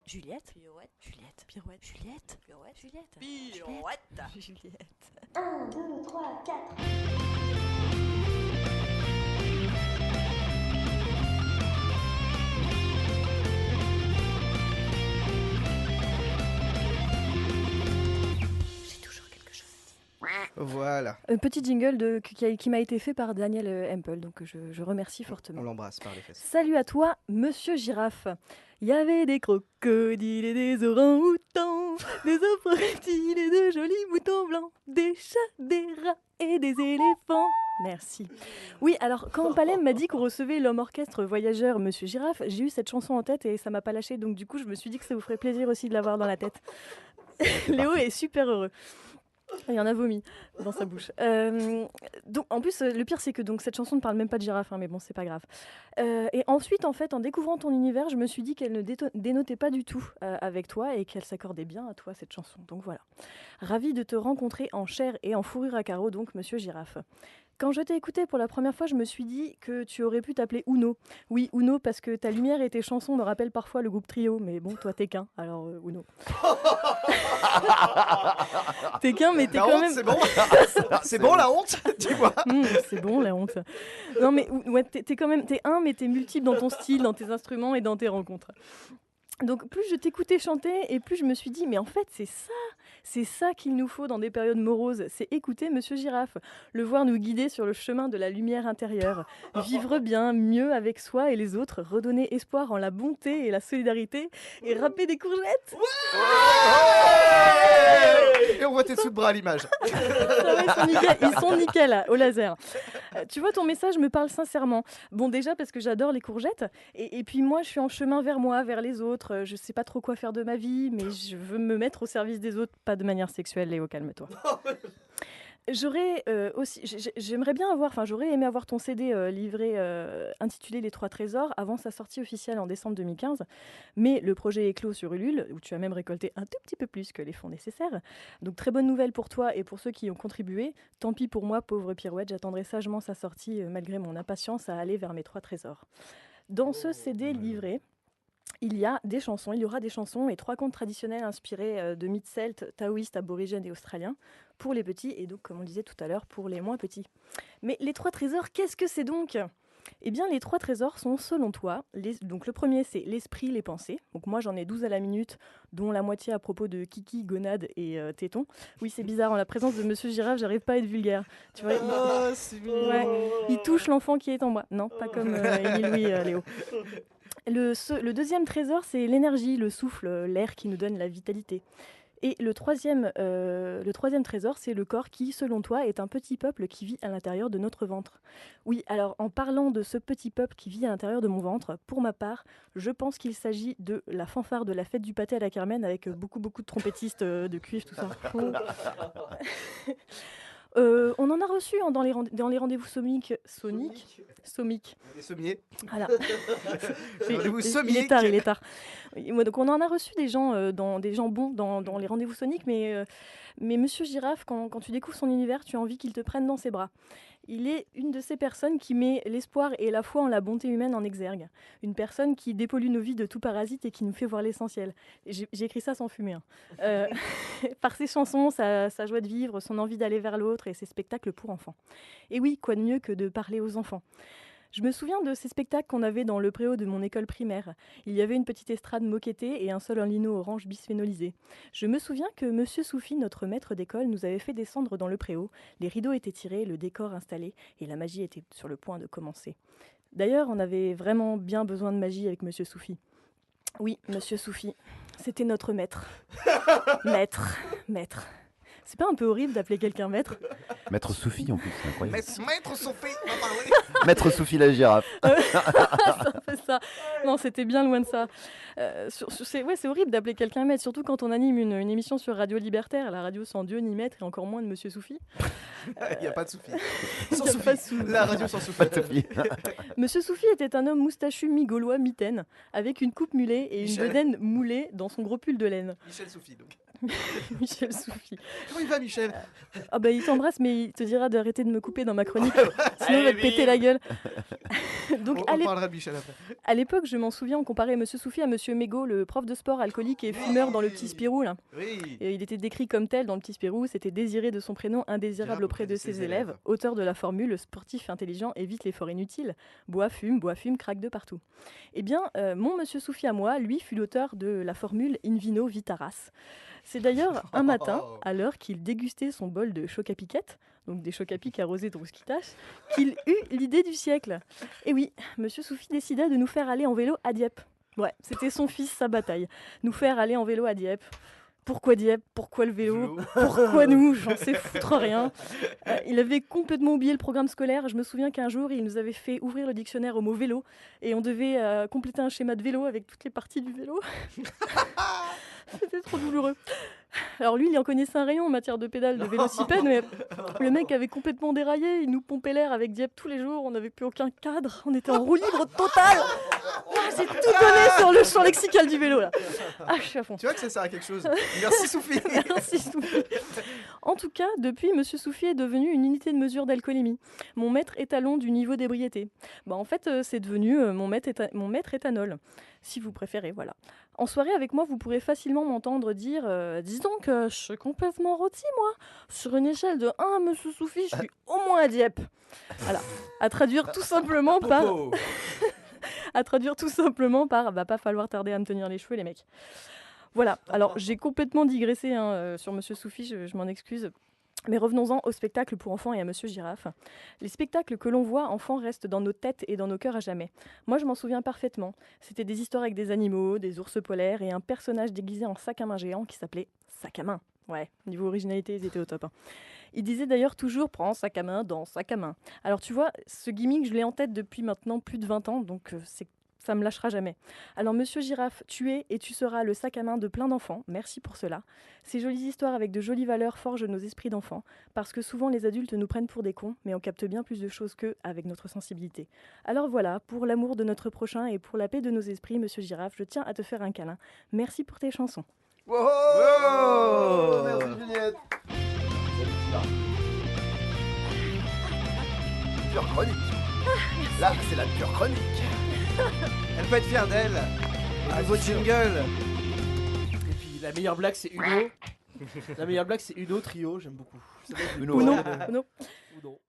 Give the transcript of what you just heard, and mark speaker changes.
Speaker 1: Juliette.
Speaker 2: Pirouette.
Speaker 1: Juliette. Pirouette. Juliette.
Speaker 2: Pirouette.
Speaker 1: Juliette.
Speaker 2: Pirouette.
Speaker 1: Juliette.
Speaker 3: 1, 2, 3, 4.
Speaker 1: J'ai toujours quelque chose à dire.
Speaker 4: Voilà,
Speaker 5: Un petit jingle qui m'a été fait par Daniel Hempel, donc je remercie fortement.
Speaker 4: on l'embrasse par les fesses.
Speaker 5: Salut à toi, Monsieur Girafe. Il y avait des crocodiles et des orang-outans, des reptiles et de jolis moutons blancs, des chats, des rats et des éléphants. Merci. Oui, alors quand Palem m'a dit qu'on recevait l'homme orchestre voyageur Monsieur Girafe, j'ai eu cette chanson en tête et ça m'a pas lâché, donc du coup je me suis dit que ça vous ferait plaisir aussi de l'avoir dans la tête. Léo est super heureux. Il y en a vomi dans sa bouche. Donc, en plus, le pire, c'est que donc, cette chanson ne parle même pas de girafe, hein, mais bon, c'est pas grave. Et ensuite, en fait, en découvrant ton univers, je me suis dit qu'elle ne dénotait pas du tout avec toi et qu'elle s'accordait bien à toi, cette chanson. Donc voilà. Ravie de te rencontrer en chair et en fourrure à carreaux, donc, Monsieur Girafe. Quand je t'ai écouté pour la première fois, je me suis dit que tu aurais pu t'appeler Uno. Oui, Uno, parce que ta lumière et tes chansons me rappellent parfois le groupe Trio, mais bon, toi, t'es qu'un, alors Uno. T'es qu'un, mais t'es
Speaker 4: La
Speaker 5: quand
Speaker 4: honte,
Speaker 5: même...
Speaker 4: c'est bon. C'est bon la honte, dis-moi.
Speaker 5: C'est bon la honte. Non mais ouais, t'es quand même, t'es un, mais t'es multiple dans ton style, dans tes instruments et dans tes rencontres. Donc plus je t'écoutais chanter et plus je me suis dit mais en fait c'est ça qu'il nous faut dans des périodes moroses, c'est écouter Monsieur Girafe, le voir nous guider sur le chemin de la lumière intérieure, vivre bien, mieux avec soi et les autres, redonner espoir en la bonté et la solidarité et râper des courgettes.
Speaker 4: Et on voit tes dessous de bras à l'image.
Speaker 5: Ça va, ils sont nickel là, au laser. Tu vois, ton message me parle sincèrement. Bon, déjà parce que j'adore les courgettes, et puis moi, je suis en chemin vers moi, vers les autres. Je sais pas trop quoi faire de ma vie, mais je veux me mettre au service des autres, pas de manière sexuelle, Léo, calme-toi. J'aurais j'aurais aimé avoir ton CD livré intitulé Les Trois Trésors avant sa sortie officielle en décembre 2015, mais le projet est clos sur Ulule, où tu as même récolté un tout petit peu plus que les fonds nécessaires. Donc très bonne nouvelle pour toi et pour ceux qui y ont contribué. Tant pis pour moi, pauvre Pirouette, j'attendrai sagement sa sortie malgré mon impatience à aller vers mes trois trésors. Dans ce CD livré, il y aura des chansons et 3 contes traditionnels inspirés de mythes celtes, taoïstes, aborigènes et australiens, pour les petits et donc, comme on le disait tout à l'heure, pour les moins petits. Mais les 3 trésors, qu'est-ce que c'est donc ? Eh bien, les 3 trésors sont, selon toi, donc le premier, c'est l'esprit, les pensées. Donc moi, j'en ai 12 à la minute, dont la moitié à propos de Kiki, Gonade et Téton. Oui, c'est bizarre, en la présence de Monsieur Girafe, j'arrive pas à être vulgaire. Tu vois,
Speaker 4: C'est mignon.
Speaker 5: ouais, il touche l'enfant qui est en moi. Non, pas comme Émile Louis, Léo. Le deuxième trésor, c'est l'énergie, le souffle, l'air qui nous donne la vitalité. Et le troisième trésor, c'est le corps qui, selon toi, est un petit peuple qui vit à l'intérieur de notre ventre. Oui, alors en parlant de ce petit peuple qui vit à l'intérieur de mon ventre, pour ma part, je pense qu'il s'agit de la fanfare de la fête du pâté à la Carmen avec beaucoup de trompettistes de cuivre, tout ça. On en a reçu dans les rendez-vous somiques.
Speaker 4: Des sommiers.
Speaker 5: Voilà.
Speaker 4: Rendez-vous
Speaker 5: Il
Speaker 4: somiques.
Speaker 5: est tard. Donc on en a reçu des gens bons dans les rendez-vous soniques, mais Monsieur Girafe, quand tu découvres son univers, tu as envie qu'il te prenne dans ses bras. Il est une de ces personnes qui met l'espoir et la foi en la bonté humaine en exergue. Une personne qui dépollue nos vies de tout parasite et qui nous fait voir l'essentiel. J'ai écrit ça sans fumer. Par ses chansons, sa joie de vivre, son envie d'aller vers l'autre et ses spectacles pour enfants. Et oui, quoi de mieux que de parler aux enfants ? Je me souviens de ces spectacles qu'on avait dans le préau de mon école primaire. Il y avait une petite estrade moquettée et un sol en lino orange bisphénolisé. Je me souviens que Monsieur Soufi, notre maître d'école, nous avait fait descendre dans le préau. Les rideaux étaient tirés, le décor installé et la magie était sur le point de commencer. D'ailleurs, on avait vraiment bien besoin de magie avec Monsieur Soufi. Oui, Monsieur Soufi, c'était notre maître. Maître. C'est pas un peu horrible d'appeler quelqu'un maître ?
Speaker 6: Maître Soufi en plus, c'est incroyable.
Speaker 4: Maître Sophie, on va parler.
Speaker 6: Maître Soufi la girafe.
Speaker 5: Ça fait ça. Non, c'était bien loin de ça. C'est horrible d'appeler quelqu'un maître, surtout quand on anime une émission sur Radio Libertaire, la radio sans Dieu ni maître et encore moins de Monsieur Soufi.
Speaker 4: Il n'y a pas de Sophie.
Speaker 5: Il
Speaker 4: Sans
Speaker 5: y a pas de
Speaker 4: Sophie.
Speaker 5: Sophie.
Speaker 4: La radio sans Sophie.
Speaker 6: Pas de Soufi.
Speaker 5: Monsieur Soufi était un homme moustachu mi-gaulois, mitaine, avec une coupe mulet et une
Speaker 4: Michel.
Speaker 5: bedaine moulée dans son gros pull de laine.
Speaker 4: Michel Sophie, donc.
Speaker 5: Michel Soufi.
Speaker 4: Comment il va, Michel?
Speaker 5: Ah bah il t'embrasse, mais il te dira d'arrêter de me couper dans ma chronique, sinon il va te péter la gueule. Donc
Speaker 4: On parlera de Michel après.
Speaker 5: à l'époque, je m'en souviens, on comparait Monsieur Soufi à Monsieur Mégot, le prof de sport alcoolique et fumeur dans Le Petit Spirou. Là.
Speaker 4: Oui.
Speaker 5: Et il était décrit comme tel dans Le Petit Spirou, c'était désiré de son prénom, indésirable auprès de ses élèves, auteur de la formule, le sportif intelligent évite l'effort inutile, bois, fume, craque de partout. Eh bien, mon Monsieur Soufi à moi, lui, fut l'auteur de la formule In vino vitaras. C'est d'ailleurs un matin, à l'heure qu'il dégustait son bol de choc à piquette, donc des chocs à pic arrosés de rouskitache, qu'il eut l'idée du siècle. Et oui, Monsieur Soufi décida de nous faire aller en vélo à Dieppe. Ouais, c'était son fils, sa bataille. Nous faire aller en vélo à Dieppe. Pourquoi Dieppe? Pourquoi le vélo? Pourquoi nous? J'en sais foutre rien. Il avait complètement oublié le programme scolaire. Je me souviens qu'un jour, il nous avait fait ouvrir le dictionnaire au mot vélo et on devait compléter un schéma de vélo avec toutes les parties du vélo. C'était trop douloureux. Alors lui, il en connaissait un rayon en matière de pédales de vélocipède, mais le mec avait complètement déraillé. Il nous pompait l'air avec Dieppe tous les jours. On n'avait plus aucun cadre. On était en roue libre totale. J'ai tout donné sur le champ lexical du vélo là. Ah, je suis à fond.
Speaker 4: Tu vois que ça sert à quelque chose. Merci Soufi.
Speaker 5: Merci Soufi. En tout cas, depuis, Monsieur Soufi est devenu une unité de mesure d'alcoolémie. Mon maître étalon du niveau d'ébriété. Bah, en fait, c'est devenu mon maître éthanol, si vous préférez, voilà. En soirée, avec moi, vous pourrez facilement m'entendre dire dis donc, je suis complètement rôti, moi. Sur une échelle de 1 à Monsieur Soufi, je suis au moins à Dieppe. Voilà. À traduire tout simplement par... va pas falloir tarder à me tenir les cheveux, les mecs. Voilà, alors j'ai complètement digressé sur Monsieur Soufi, je m'en excuse. Mais revenons-en au spectacle pour enfants et à Monsieur Girafe. Les spectacles que l'on voit enfants restent dans nos têtes et dans nos cœurs à jamais. Moi, je m'en souviens parfaitement. C'était des histoires avec des animaux, des ours polaires et un personnage déguisé en sac à main géant qui s'appelait Sac à main. Ouais, niveau originalité, ils étaient au top. Hein. Il disait d'ailleurs toujours « prends sac à main dans sac à main ». Alors tu vois, ce gimmick, je l'ai en tête depuis maintenant plus de 20 ans, donc ça me lâchera jamais. Alors Monsieur Girafe, tu es et tu seras le sac à main de plein d'enfants. Merci pour cela. Ces jolies histoires avec de jolies valeurs forgent nos esprits d'enfants, parce que souvent les adultes nous prennent pour des cons, mais on capte bien plus de choses qu'eux avec notre sensibilité. Alors voilà, pour l'amour de notre prochain et pour la paix de nos esprits, Monsieur Girafe, je tiens à te faire un câlin. Merci pour tes chansons.
Speaker 4: Wow,
Speaker 6: Merci Juliette. Pure chronique. Là, c'est la pure chronique.
Speaker 4: Elle peut être fière d'elle. Un nouveau jingle.
Speaker 2: Et puis la meilleure blague c'est Uno. La meilleure blague c'est Uno Trio, j'aime beaucoup.
Speaker 6: Uno.
Speaker 5: Uno.
Speaker 2: Uno.